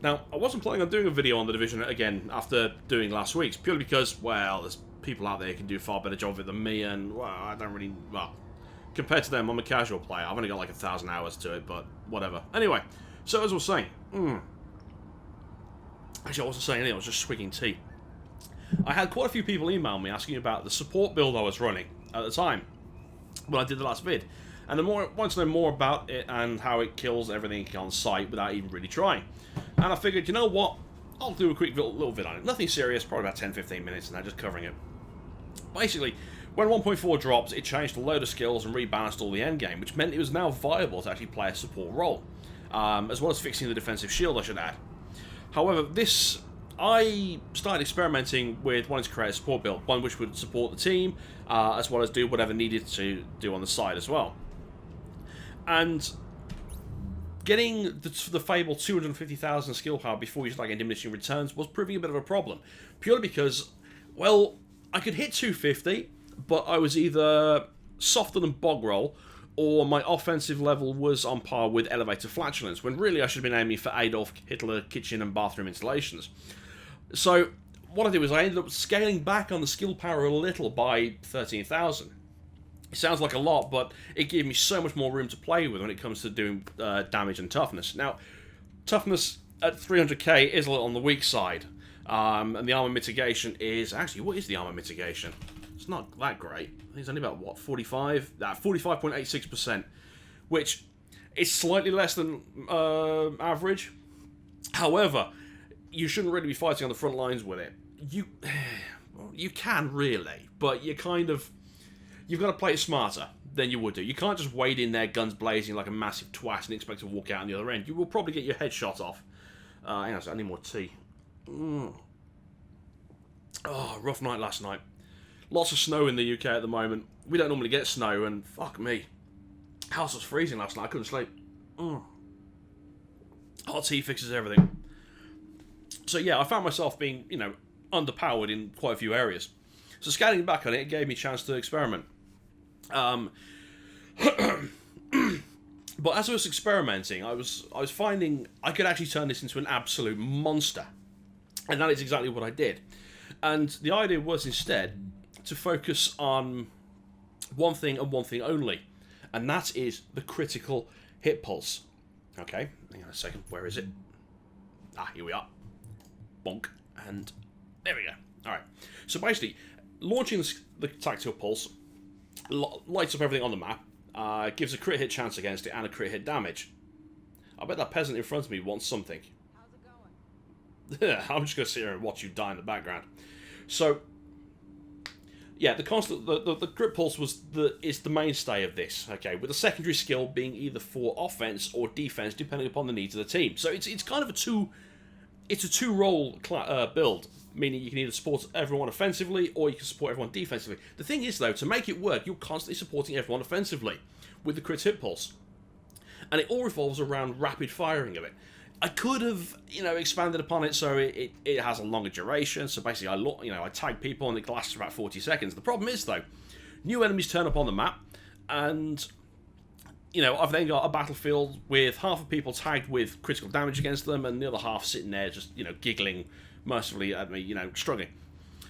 Now, I wasn't planning on doing a video on The Division again after doing last week's, purely because, well, there's people out there who can do a far better job of it than me, and, well, I don't really, well, compared to them, I'm a casual player. I've only got like 1,000 hours to it, but whatever. Anyway, so as I was saying, actually, I wasn't saying anything, I was just swigging tea. I had quite a few people email me asking about the support build I was running at the time when I did the last vid, and they wanted to know more about it and how it kills everything on site without even really trying. And I figured, you know what, I'll do a quick little vid on it. Nothing serious, probably about 10-15 minutes, and I'm just covering it. Basically, when 1.4 dropped, it changed a load of skills and rebalanced all the endgame, which meant it was now viable to actually play a support role, as well as fixing the defensive shield, I should add. However, I started experimenting with wanting to create a support build, one which would support the team, as well as do whatever needed to do on the side as well. And getting the fabled 250,000 skill power before you start getting diminishing returns was proving a bit of a problem, purely because, well, I could hit 250, but I was either softer than bog roll, or my offensive level was on par with elevator flatulence, when really I should have been aiming for Adolf Hitler kitchen and bathroom installations. So what I did was I ended up scaling back on the skill power a little by 13,000. It sounds like a lot, but it gave me so much more room to play with when it comes to doing damage and toughness. Now, toughness at 300k is a little on the weak side, and the armor mitigation is... Actually, what is the armor mitigation? It's not that great. I think it's only about, what, 45? 45.86%, which is slightly less than average. However, you shouldn't really be fighting on the front lines with it. You can, really, but you've got to play it smarter than you would do. You can't just wade in there, guns blazing like a massive twat and expect to walk out on the other end. You will probably get your head shot off. Hang on, I need more tea. Oh, rough night last night. Lots of snow in the UK at the moment. We don't normally get snow, and fuck me. House was freezing last night. I couldn't sleep. Hot tea fixes everything. So yeah, I found myself being, underpowered in quite a few areas. So scanning back on it, it gave me a chance to experiment. But as I was experimenting, I was finding I could actually turn this into an absolute monster. And that is exactly what I did. And the idea was instead to focus on one thing and one thing only. And that is the critical hit pulse. Okay, hang on a second, where is it? Here we are. Bonk. And there we go. Alright, so basically, launching the tactical pulse lights up everything on the map, gives a crit hit chance against it and a crit hit damage. I bet that peasant in front of me wants something. How's it going? I'm just going to sit here and watch you die in the background. So, yeah, the crit pulse is the mainstay of this, okay, with the secondary skill being either for offense or defense, depending upon the needs of the team. So it's kind of a two-role build, meaning you can either support everyone offensively or you can support everyone defensively. The thing is, though, to make it work, you're constantly supporting everyone offensively with the crit hit pulse. And it all revolves around rapid firing of it. I could have, expanded upon it so it has a longer duration. So basically, I tag people and it lasts for about 40 seconds. The problem is, though, new enemies turn up on the map, and I've then got a battlefield with half of people tagged with critical damage against them, and the other half sitting there just giggling mercifully at me, struggling.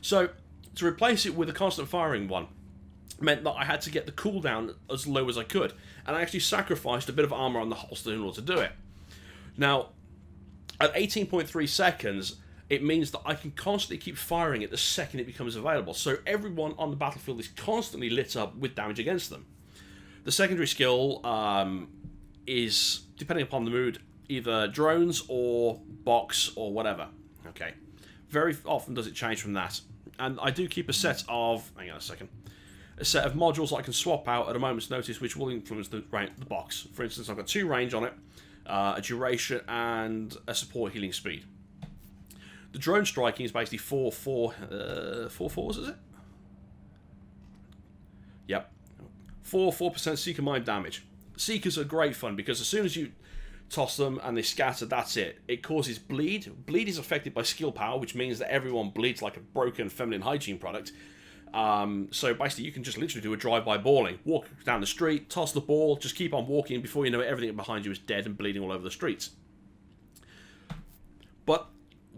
So to replace it with a constant firing one meant that I had to get the cooldown as low as I could, and I actually sacrificed a bit of armor on the holster in order to do it. Now, at 18.3 seconds, it means that I can constantly keep firing it the second it becomes available. So everyone on the battlefield is constantly lit up with damage against them. The secondary skill is, depending upon the mood, either drones or box or whatever. Okay. Very often does it change from that. And I do keep a set of... Hang on a second. A set of modules that I can swap out at a moment's notice, which will influence the box. For instance, I've got 2 range on it, a duration, and a support healing speed. The drone striking is basically 4 fours, is it? Yep. 4% Seeker Mine damage. Seekers are great fun because as soon as you toss them and they scatter, that's it. It causes bleed. Bleed is affected by skill power, which means that everyone bleeds like a broken feminine hygiene product. So basically you can just literally do a drive-by balling. Walk down the street, toss the ball, just keep on walking. Before you know it, everything behind you is dead and bleeding all over the streets. But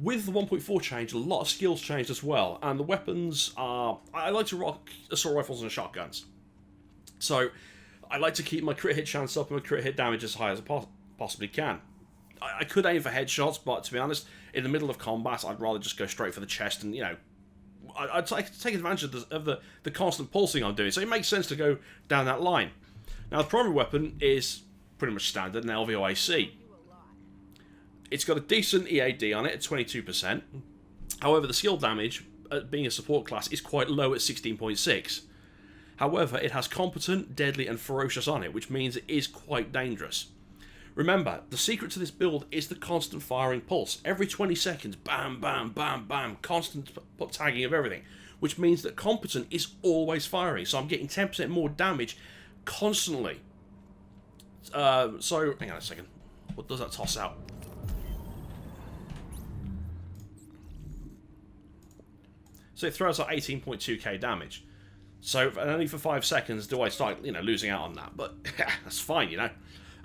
with the 1.4 change, a lot of skills changed as well, and the weapons are... I like to rock assault rifles and shotguns. So, I like to keep my crit hit chance up and my crit hit damage as high as I possibly can. I could aim for headshots, but to be honest, in the middle of combat, I'd rather just go straight for the chest and, I'd take advantage of the constant pulsing I'm doing, so it makes sense to go down that line. Now, the primary weapon is pretty much standard, an LVOAC. It's got a decent EAD on it at 22%. However, the skill damage, being a support class, is quite low at 16.6. However, it has competent, deadly, and ferocious on it, which means it is quite dangerous. Remember, the secret to this build is the constant firing pulse. Every 20 seconds, bam, bam, bam, bam, constant tagging of everything, which means that competent is always firing, so I'm getting 10% more damage constantly. So, hang on a second. What does that toss out? So it throws out 18.2k damage. So only for 5 seconds do I start, losing out on that. But that's fine,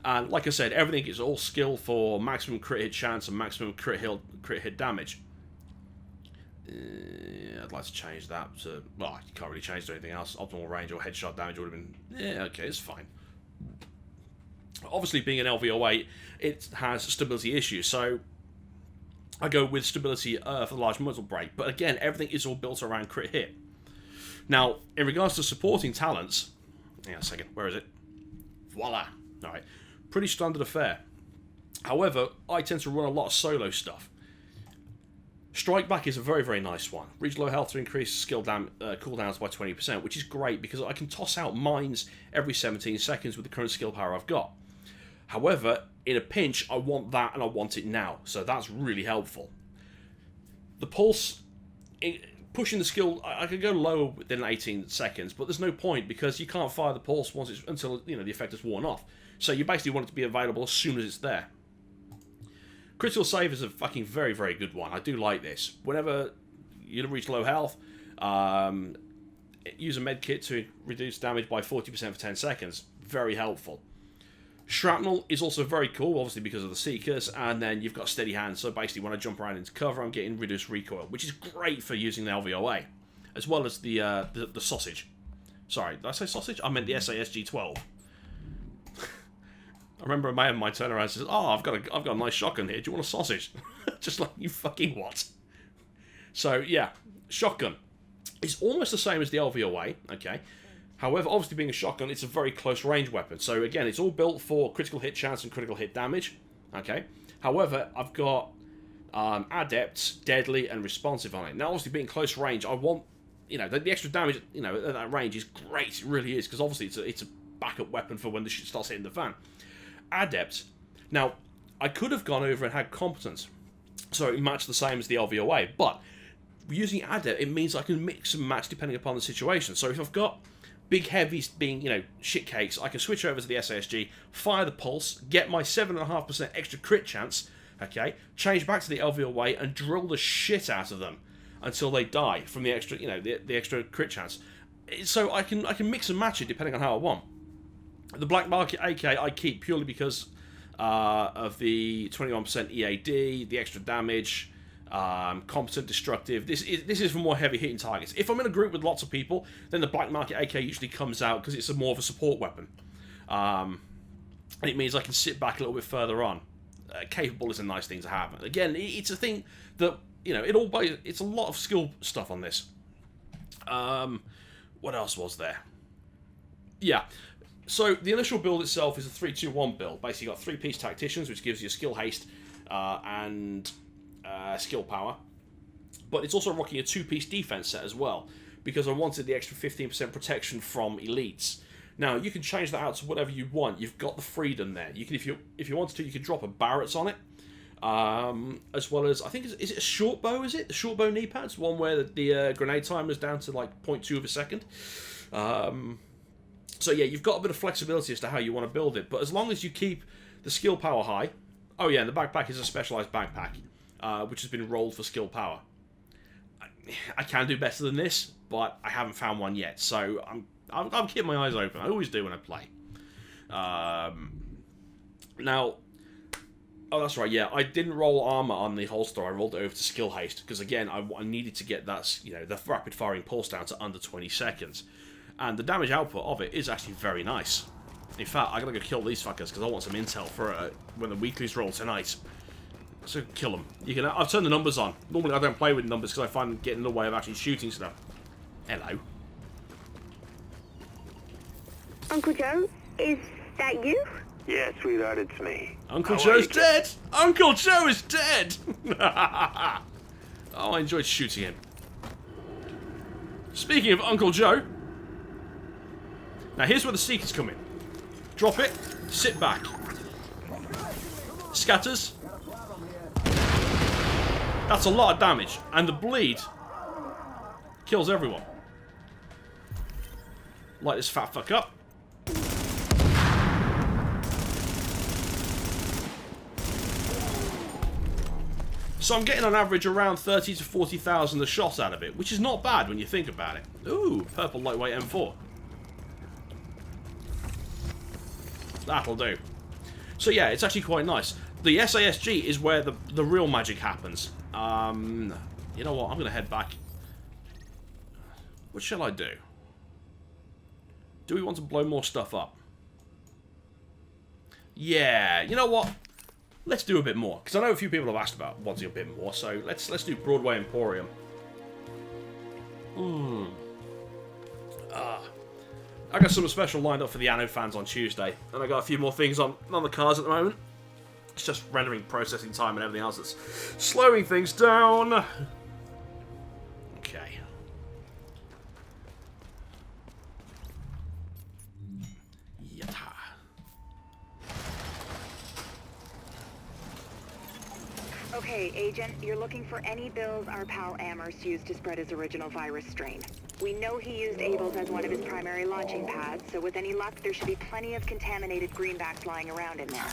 And like I said, everything is all skill for maximum crit hit chance and maximum crit hit damage. I'd like to change that to... Well, you can't really change to anything else. Optimal range or headshot damage would have been... Yeah, okay, it's fine. Obviously, being an LVOA, it has stability issues, so I go with stability for the large muzzle brake. But again, everything is all built around crit hit. Now, in regards to supporting talents... Hang on a second, where is it? Voila! Alright, pretty standard affair. However, I tend to run a lot of solo stuff. Strike Back is a very, very nice one. Reach low health to increase skill cooldowns by 20%, which is great because I can toss out mines every 17 seconds with the current skill power I've got. However, in a pinch, I want that and I want it now, so that's really helpful. The pulse, pushing the skill, I could go lower than 18 seconds, but there's no point because you can't fire the pulse until the effect is worn off. So you basically want it to be available as soon as it's there. Critical save is a fucking very, very good one. I do like this. Whenever you reach low health, use a med kit to reduce damage by 40% for 10 seconds. Very helpful. Shrapnel is also very cool, obviously because of the Seekers, and then you've got steady hands, so basically when I jump around into cover, I'm getting reduced recoil, which is great for using the LVOA, as well as the sausage. Sorry, did I say sausage? I meant the SASG-12. I remember a man of mine turned around and says, "Oh, I've got a nice shotgun here. Do you want a sausage?" Just like, you fucking what? So yeah, shotgun. It's almost the same as the LVOA, okay? However, obviously being a shotgun, it's a very close range weapon. So again, it's all built for critical hit chance and critical hit damage, okay? However, I've got adept, deadly, and responsive on it. Now, obviously being close range, I want, the extra damage, at that range is great. It really is, because obviously it's a backup weapon for when the shit starts hitting the fan. Adept. Now, I could have gone over and had competence, so it matched the same as the LVOA, but using Adept, it means I can mix and match depending upon the situation. So if I've got big heavies being, shit cakes, I can switch over to the SASG, fire the pulse, get my 7.5% extra crit chance, okay, change back to the LVOA and drill the shit out of them until they die from the extra, the extra crit chance. So I can mix and match it depending on how I want. The Black Market AK I keep purely because of the 21% EAD, the extra damage, competent destructive. This is for more heavy hitting targets. If I'm in a group with lots of people, then the Black Market AK usually comes out because it's more of a support weapon. And it means I can sit back a little bit further on. Capable is a nice thing to have. Again, it's a thing that, it's a lot of skill stuff on this. What else was there? Yeah. So, the initial build itself is a 3-2-1 build. Basically, you've got 3-piece tacticians, which gives you skill haste and skill power. But it's also rocking a 2-piece defense set as well, because I wanted the extra 15% protection from elites. Now, you can change that out to whatever you want. You've got the freedom there. You can, if you wanted to, you could drop a Barrett's on it. As well as, I think, is it a short bow, is it? The short bow knee pads? One where the grenade timer is down to like 0.2 of a second. So yeah, you've got a bit of flexibility as to how you want to build it, but as long as you keep the skill power high... Oh yeah, and the backpack is a specialised backpack, which has been rolled for skill power. I can do better than this, but I haven't found one yet, so I'm keeping my eyes open. I always do when I play. Now, Oh, that's right, yeah. I didn't roll armor on the holster. I rolled it over to skill haste, because again, I needed to get that, you know, the rapid firing pulse down to under 20 seconds. And the damage output of it is actually very nice. In fact, I gotta go kill these fuckers, because I want some intel for when the weeklies roll tonight. So kill them. I've turned the numbers on. Normally I don't play with numbers, because I find them getting in the way of actually shooting stuff. Hello. Uncle Joe, is that you? Yeah, sweetheart, it's me. Uncle Joe's dead! Uncle Joe is dead! Oh, I enjoyed shooting him. Speaking of Uncle Joe, now here's where the Seekers come in. Drop it, sit back. Scatters. That's a lot of damage, and the bleed kills everyone. Light this fat fuck up. So I'm getting on average around 30 to 40,000 a shot out of it, which is not bad when you think about it. Ooh, purple lightweight M4. That'll do. So yeah, it's actually quite nice. The SASG is where the real magic happens. You know what? I'm going to head back. What shall I do? Do we want to blow more stuff up? Yeah, you know what? Let's do a bit more, because I know a few people have asked about wanting a bit more, so let's do Broadway Emporium. I got something special lined up for the Anno fans on Tuesday, and I got a few more things on the cards at the moment. It's just rendering processing time and everything else that's slowing things down. Okay. Yata. Okay, Agent, you're looking for any bills our pal Amherst used to spread his original virus strain. We know he used Abel's as one of his primary launching pads, so with any luck, there should be plenty of contaminated greenbacks lying around in there.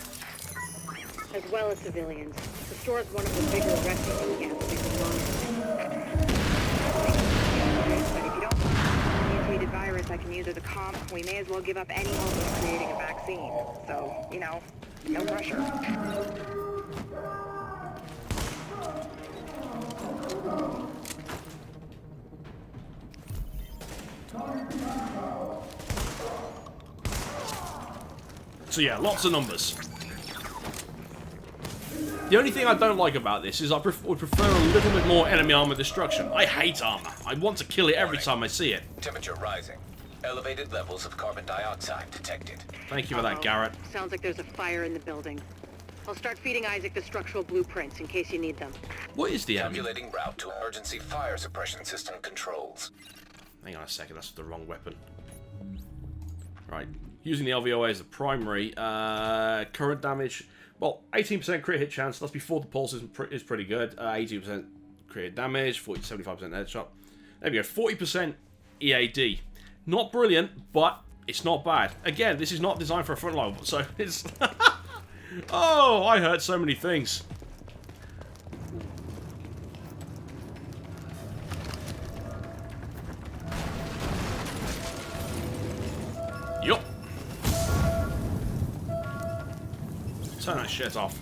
As well as civilians. The store is one of the bigger refugee camps we've been monitoring. But if you don't find a mutated virus that can use as a comp, we may as well give up any hope of creating a vaccine. So, you know, no pressure. So yeah, lots of numbers. The only thing I don't like about this is I would prefer a little bit more enemy armor destruction. I hate armor. I want to kill it every time I see it. Temperature rising. Elevated levels of carbon dioxide detected. Thank you for that, Garrett. Sounds like there's a fire in the building. I'll start feeding Isaac the structural blueprints in case you need them. What is the enemy? Calculating route to emergency fire suppression system controls. Hang on a second, that's the wrong weapon. Right, using the LVOA as the primary. Current damage, well, 18% crit hit chance. That's before the pulse is pretty good. 80% crit damage, 75% headshot. There we go, 40% EAD. Not brilliant, but it's not bad. Again, this is not designed for a frontline, so it's... Oh, I hurt so many things. Yup. Turn that shit off.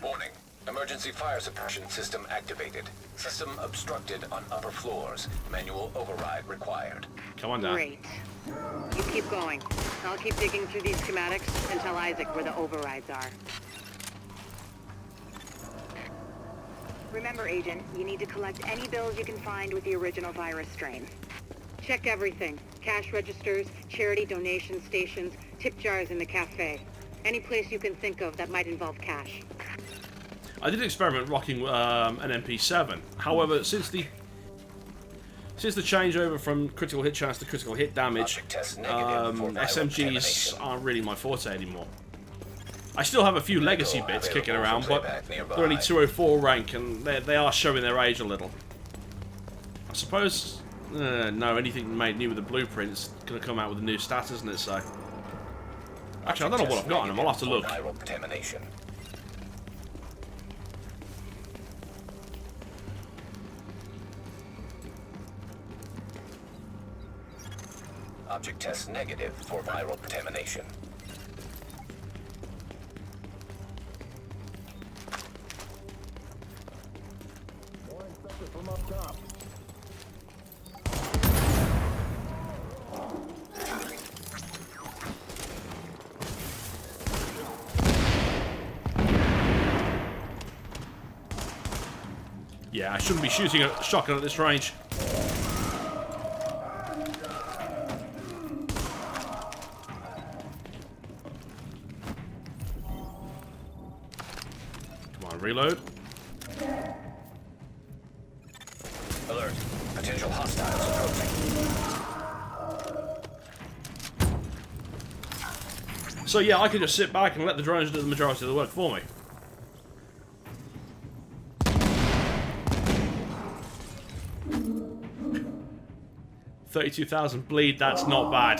Warning. Emergency fire suppression system activated. System obstructed on upper floors. Manual override required. Come on down. Great. You keep going. I'll keep digging through these schematics and tell Isaac where the overrides are. Remember, Agent, you need to collect any bills you can find with the original virus strain. Check everything. Cash registers, charity donation stations, tip jars in the cafe. Any place you can think of that might involve cash. I did experiment rocking an MP7. However, since the changeover from critical hit chance to critical hit damage, Object test negative for viral SMGs contamination. aren't really my forte anymore. I still have a few legacy bits kicking around, but they're only 204 rank, and they are showing their age a little. I suppose... no, anything made new with the blueprint's going to come out with a new stat, isn't it, so... Actually, I don't know what I've got on them, I'll have to look. Viral contamination. Object test negative for viral contamination. Yeah, I shouldn't be shooting a shotgun at this range. Come on, reload. Alert. Potential hostiles approaching. So yeah, I can just sit back and let the drones do the majority of the work for me. $32,000 bleed, that's not bad.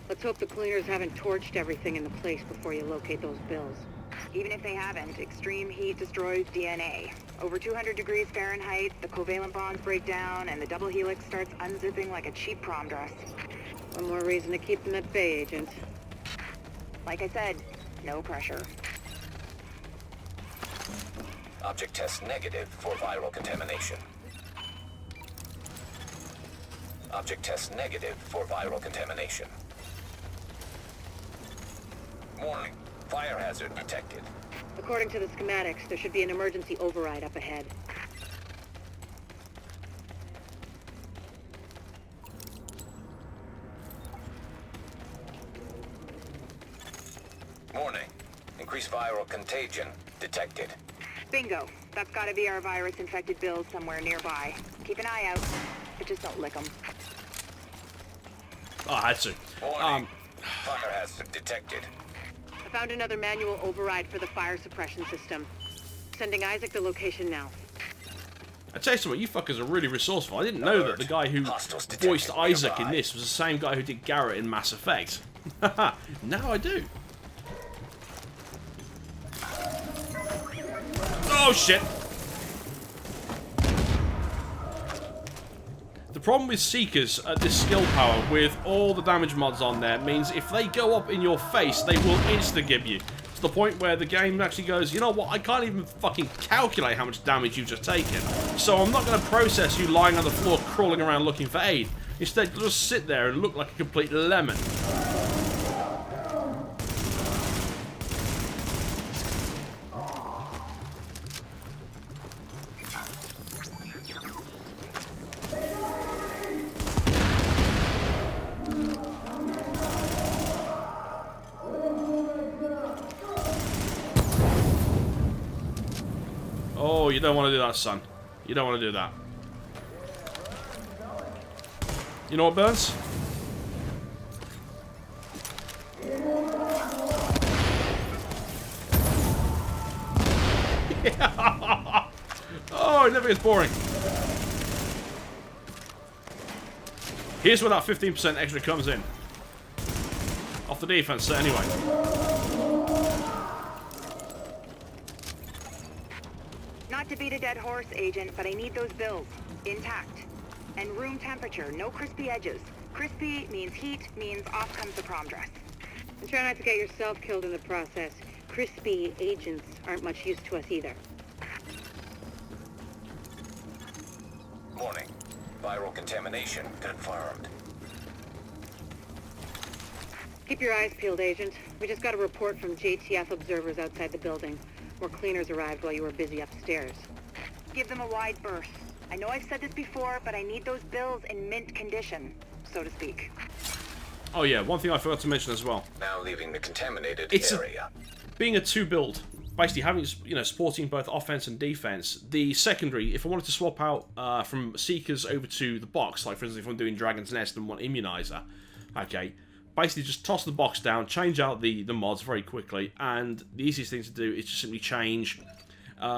Let's hope the cleaners haven't torched everything in the place before you locate those bills. Even if they haven't, extreme heat destroys DNA. Over 200 degrees Fahrenheit, the covalent bonds break down, and the double helix starts unzipping like a cheap prom dress. One more reason to keep them at bay, Agent. Like I said, no pressure. Object test negative for viral contamination. Object test negative for viral contamination. Warning. Fire hazard detected. According to the schematics, there should be an emergency override up ahead. Warning. Increased viral contagion detected. Bingo. That's gotta be our virus-infected bills somewhere nearby. Keep an eye out, but just don't lick them. Oh, I had to. Warning. Fire hazard detected. I found another manual override for the fire suppression system. Sending Isaac the location now. I tell you something, you fuckers are really resourceful. I didn't know that the guy who voiced Isaac in this was the same guy who did Garrett in Mass Effect. Now I do. Oh shit! The problem with Seekers at this skill power with all the damage mods on there means if they go up in your face, they will insta-gib you. To the point where the game actually goes, you know what, I can't even fucking calculate how much damage you've just taken. So I'm not going to process you lying on the floor crawling around looking for aid. Instead, you'll just sit there and look like a complete lemon. Oh, you don't want to do that, son. You don't want to do that. You know what, Burns? Yeah. Oh, it never gets boring. Here's where that 15% extra comes in. Off the defense, so anyway. Not to beat a dead horse, Agent, but I need those bills. Intact. And room temperature, no crispy edges. Crispy means heat, means off comes the prom dress. And try not to get yourself killed in the process. Crispy agents aren't much use to us either. Warning. Viral contamination confirmed. Keep your eyes peeled, Agent. We just got a report from JTF observers outside the building. More cleaners arrived while you were busy upstairs. Give them a wide berth. I know I've said this before, but I need those bills in mint condition, so to speak. Oh yeah, one thing I forgot to mention as well. Now leaving the contaminated It's area. Being a 2 build, basically having, you know, supporting both offense and defense. The secondary, if I wanted to swap out from Seekers over to the box, like for instance if I'm doing Dragon's Nest and want Immunizer, okay, basically just toss the box down, change out the mods very quickly, and the easiest thing to do is just simply change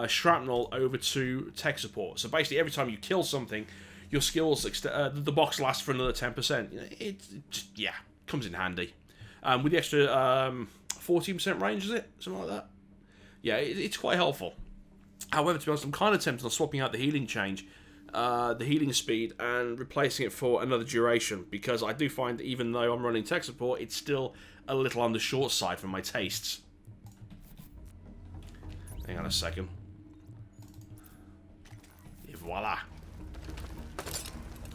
Shrapnel over to tech support. So basically every time you kill something, your skills, the box lasts for another 10%. You know, it just, yeah, comes in handy. With the extra 14% range, is it? Something like that? Yeah, it's quite helpful. However, to be honest, I'm kind of tempted on swapping out the healing change, the healing speed, and replacing it for another duration, because I do find that even though I'm running tech support, it's still a little on the short side for my tastes. Hang on a second. Et voila.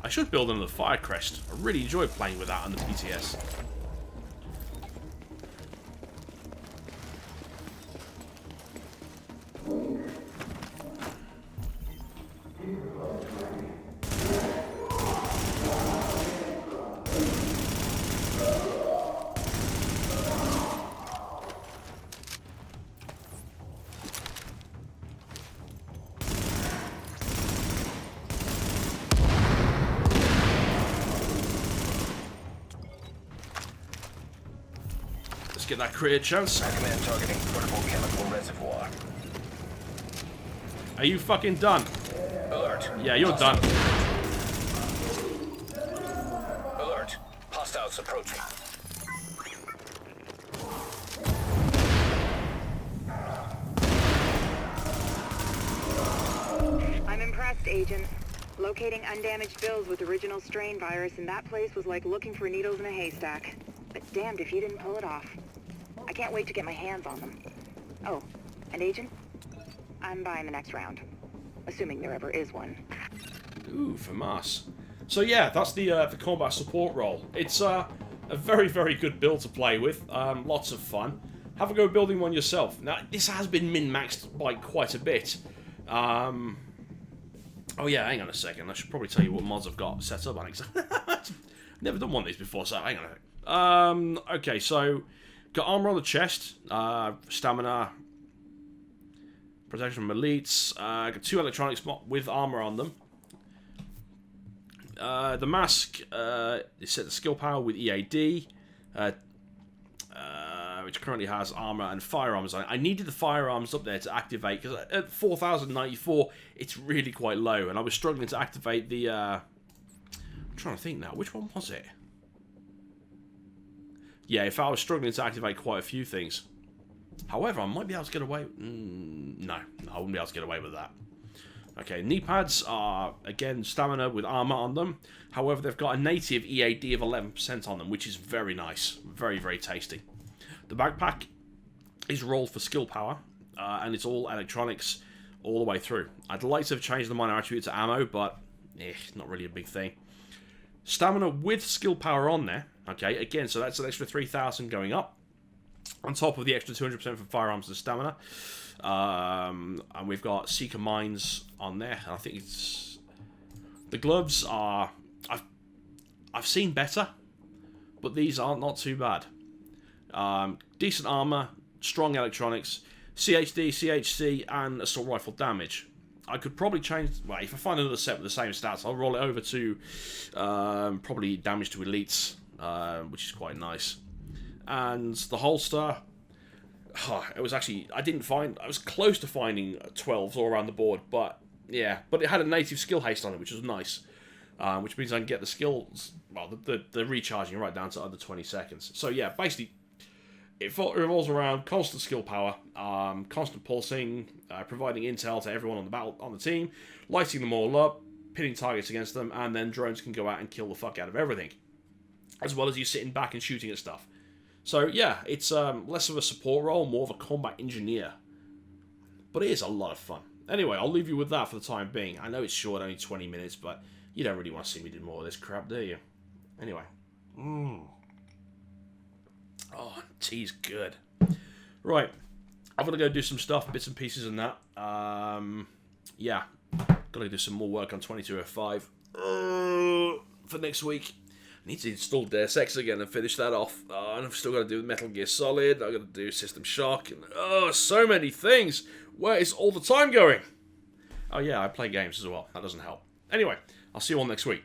I should build another fire crest. I really enjoyed playing with that on the PTS. Get that crit chance. Recommend targeting portable chemical reservoir. Are you fucking done? Alert. Yeah, you're done. Alert. Hostiles approaching. I'm impressed, Agent. Locating undamaged bills with original strain virus in that place was like looking for needles in a haystack. But damned if you didn't pull it off. I can't wait to get my hands on them. Oh, and Agent? I'm buying the next round. Assuming there ever is one. Ooh, FAMAS. So yeah, that's the combat support role. It's a very, very good build to play with. Lots of fun. Have a go building one yourself. Now, this has been min-maxed by quite a bit. Oh yeah, hang on a second. I should probably tell you what mods I've got set up on it. I've never done one of these before, so hang on a second. Okay, so got armor on the chest, stamina, protection from elites. Got 2 electronics with armor on them. The mask is set to skill power with EAD, which currently has armor and firearms on it. I needed the firearms up there to activate because at 4,094 it's really quite low, and I was struggling to activate the. I'm trying to think now, which one was it? Yeah, if I was struggling to activate quite a few things. However, I might be able to get away. No, I wouldn't be able to get away with that. Okay, knee pads are, again, stamina with armor on them. However, they've got a native EAD of 11% on them, which is very nice. Very, very tasty. The backpack is rolled for skill power, and it's all electronics all the way through. I'd like to have changed the minor attribute to ammo, but not really a big thing. Stamina with skill power on there. Okay, again, so that's an extra 3,000 going up. On top of the extra 200% for firearms and stamina. And we've got Seeker Mines on there. I think it's... The gloves are... I've seen better, but these are not too bad. Decent armor, strong electronics, CHD, CHC, and assault rifle damage. I could probably change... Well, if I find another set with the same stats, I'll roll it over to probably damage to elites, which is quite nice. And the holster... it was actually... I was close to finding 12s all around the board, but... Yeah, but it had a native skill haste on it, which was nice. Which means I can get the skills... Well, the recharging right down to under 20 seconds. So yeah, basically... It revolves around constant skill power, constant pulsing, providing intel to everyone on the team, lighting them all up, pitting targets against them, and then drones can go out and kill the fuck out of everything, as well as you sitting back and shooting at stuff. So yeah, it's less of a support role, more of a combat engineer, but it is a lot of fun. Anyway, I'll leave you with that for the time being. I know it's short, only 20 minutes, but you don't really want to see me do more of this crap, do you? Anyway. Oh, tea's good. Right. I'm going to go do some stuff, bits and pieces and that. Yeah. Got to do some more work on 2205 for next week. I need to install Deus Ex again and finish that off. And I've still got to do Metal Gear Solid. I've got to do System Shock. And, so many things. Where is all the time going? Oh, yeah, I play games as well. That doesn't help. Anyway, I'll see you all next week.